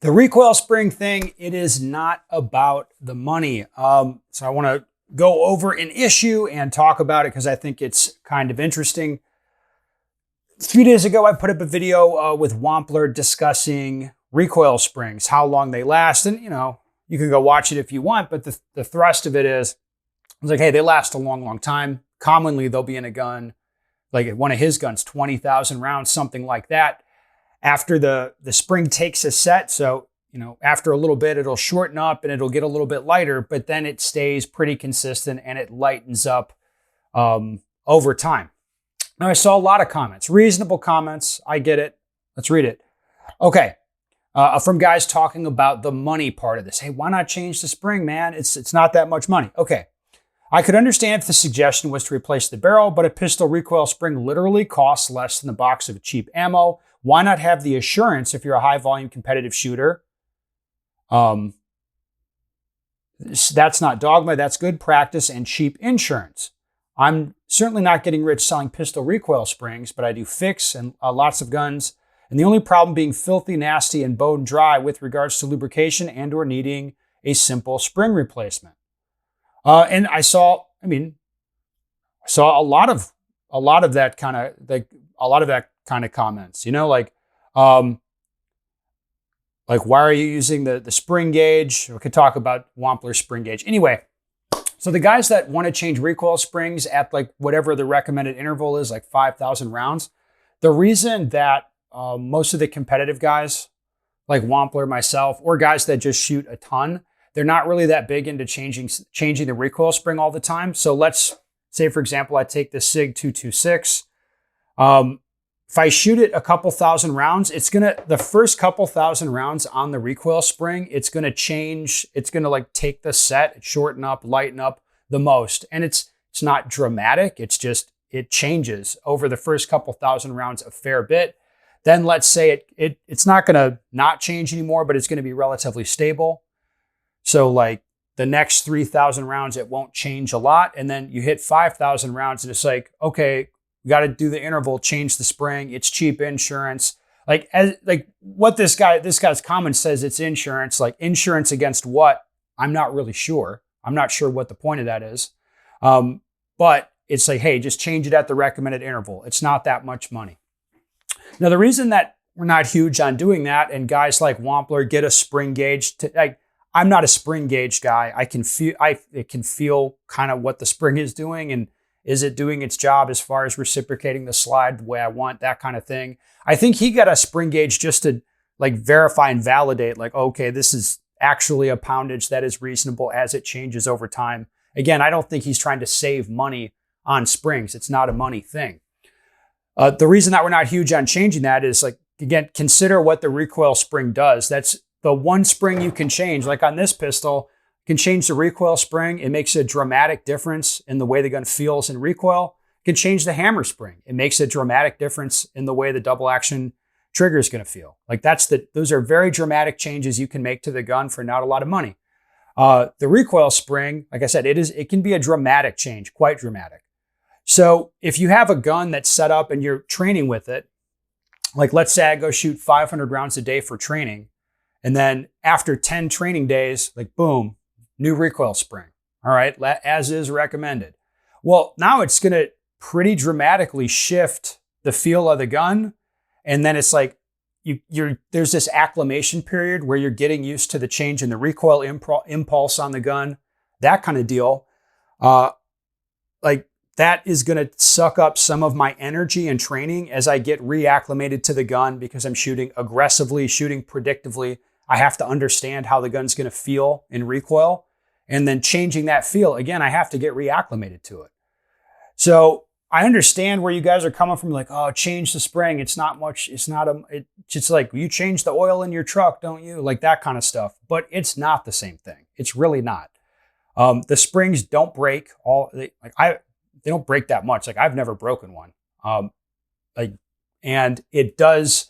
The recoil spring thing, it is not about the money. So I want to go over an issue and talk about it because I think it's kind of interesting. A few days ago, I put up a video with Wampler discussing recoil springs, how long they last. And, you can go watch it if you want, but the thrust of it is, it's like, hey, they last a long, long time. Commonly, they'll be in a gun, like one of his guns, 20,000 rounds, something like that. After the spring takes a set, so, after a little bit, it'll shorten up and it'll get a little bit lighter, but then it stays pretty consistent and it lightens up over time. Now, I saw a lot of comments, reasonable comments. I get it. Let's read it. Okay. From guys talking about the money part of this. Hey, why not change the spring, man? It's not that much money. Okay. I could understand if the suggestion was to replace the barrel, but a pistol recoil spring literally costs less than the box of cheap ammo. Why not have the assurance if you're a high volume competitive shooter? That's not dogma. That's good practice and cheap insurance. I'm certainly not getting rich selling pistol recoil springs, but I do fix and lots of guns. And the only problem being filthy, nasty, and bone dry with regards to lubrication and or needing a simple spring replacement. And I saw a lot of that kind of comments, like why are you using the spring gauge? We could talk about Wampler's spring gauge. Anyway, so the guys that want to change recoil springs at like whatever the recommended interval is, like 5,000 rounds, the reason that most of the competitive guys like Wampler, myself, or guys that just shoot a ton, they're not really that big into changing the recoil spring all the time. So let's say, for example, I take the SIG 226. If I shoot it a couple thousand rounds, the first couple thousand rounds on the recoil spring, it's going to change. It's going to like take the set, shorten up, lighten up the most. And it's not dramatic. It's just, it changes over the first couple thousand rounds a fair bit. Then let's say it's not going to not change anymore, but it's going to be relatively stable. So like the next 3,000 rounds, it won't change a lot. And then you hit 5,000 rounds and it's like, okay, we got to do the interval, change the spring. It's cheap insurance. Like what this guy's comment says, it's insurance. Like insurance against what? I'm not really sure. I'm not sure what the point of that is. But it's like, hey, just change it at the recommended interval. It's not that much money. Now, the reason that we're not huge on doing that, and guys like Wampler get a spring gauge, I'm not a spring gauge guy. It can feel kind of what the spring is doing, and is it doing its job as far as reciprocating the slide the way I want, that kind of thing. I think he got a spring gauge just to like verify and validate, like, okay, this is actually a poundage that is reasonable as it changes over time. Again, I don't think he's trying to save money on springs. It's not a money thing. The reason that we're not huge on changing that is, like, again, consider what the recoil spring does. That's the one spring you can change. Like on this pistol, you can change the recoil spring. It makes a dramatic difference in the way the gun feels in recoil. You can change the hammer spring. It makes a dramatic difference in the way the double action trigger is going to feel. Like those are very dramatic changes you can make to the gun for not a lot of money. The recoil spring, like I said, it can be a dramatic change, quite dramatic. So if you have a gun that's set up and you're training with it, like let's say I go shoot 500 rounds a day for training, and then after 10 training days, like boom, new recoil spring. All right, as is recommended. Well, now it's going to pretty dramatically shift the feel of the gun. And then it's like there's this acclimation period where you're getting used to the change in the recoil impulse on the gun, that kind of deal. Like that is going to suck up some of my energy and training as I get reacclimated to the gun because I'm shooting aggressively, shooting predictively. I have to understand how the gun's going to feel in recoil. And then changing that feel, again, I have to get reacclimated to it. So I understand where you guys are coming from, like, oh, change the spring. It's not much. It's like you change the oil in your truck, don't you? Like that kind of stuff. But it's not the same thing. It's really not. The springs don't break they don't break that much. Like I've never broken one. And it does.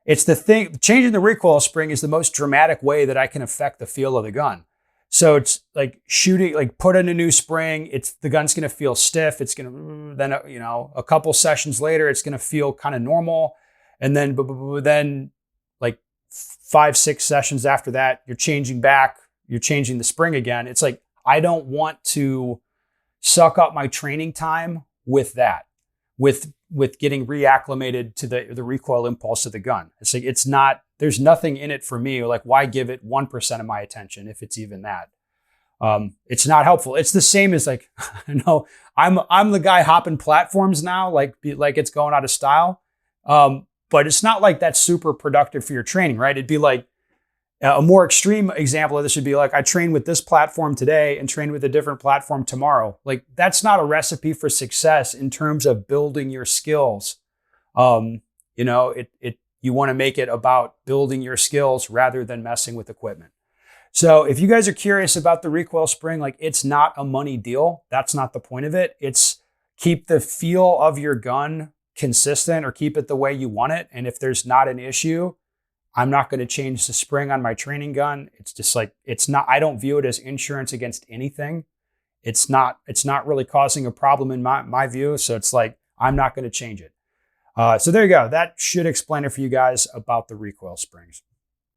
It's the thing. Changing the recoil spring is the most dramatic way that I can affect the feel of the gun. So it's like shooting, like put in a new spring. The gun's going to feel stiff. It's going to, then, a couple sessions later, it's going to feel kind of normal. And then like 5, 6 sessions after that, you're changing the spring again. It's like, I don't want to suck up my training time with that, with getting reacclimated to the recoil impulse of the gun. It's like, there's nothing in it for me. Like, why give it 1% of my attention if it's even that? It's not helpful. It's the same as like, I know I'm the guy hopping platforms now, like it's going out of style. But it's not like that's super productive for your training, right? It'd be like a more extreme example of this would be like, I train with this platform today and train with a different platform tomorrow. Like, that's not a recipe for success in terms of building your skills. You want to make it about building your skills rather than messing with equipment. So if you guys are curious about the recoil spring, like, it's not a money deal. That's not the point of it. It's keep the feel of your gun consistent or keep it the way you want it. And if there's not an issue, I'm not going to change the spring on my training gun. It's just like, I don't view it as insurance against anything. It's not really causing a problem in my view. So it's like, I'm not going to change it. So there you go. That should explain it for you guys about the recoil springs.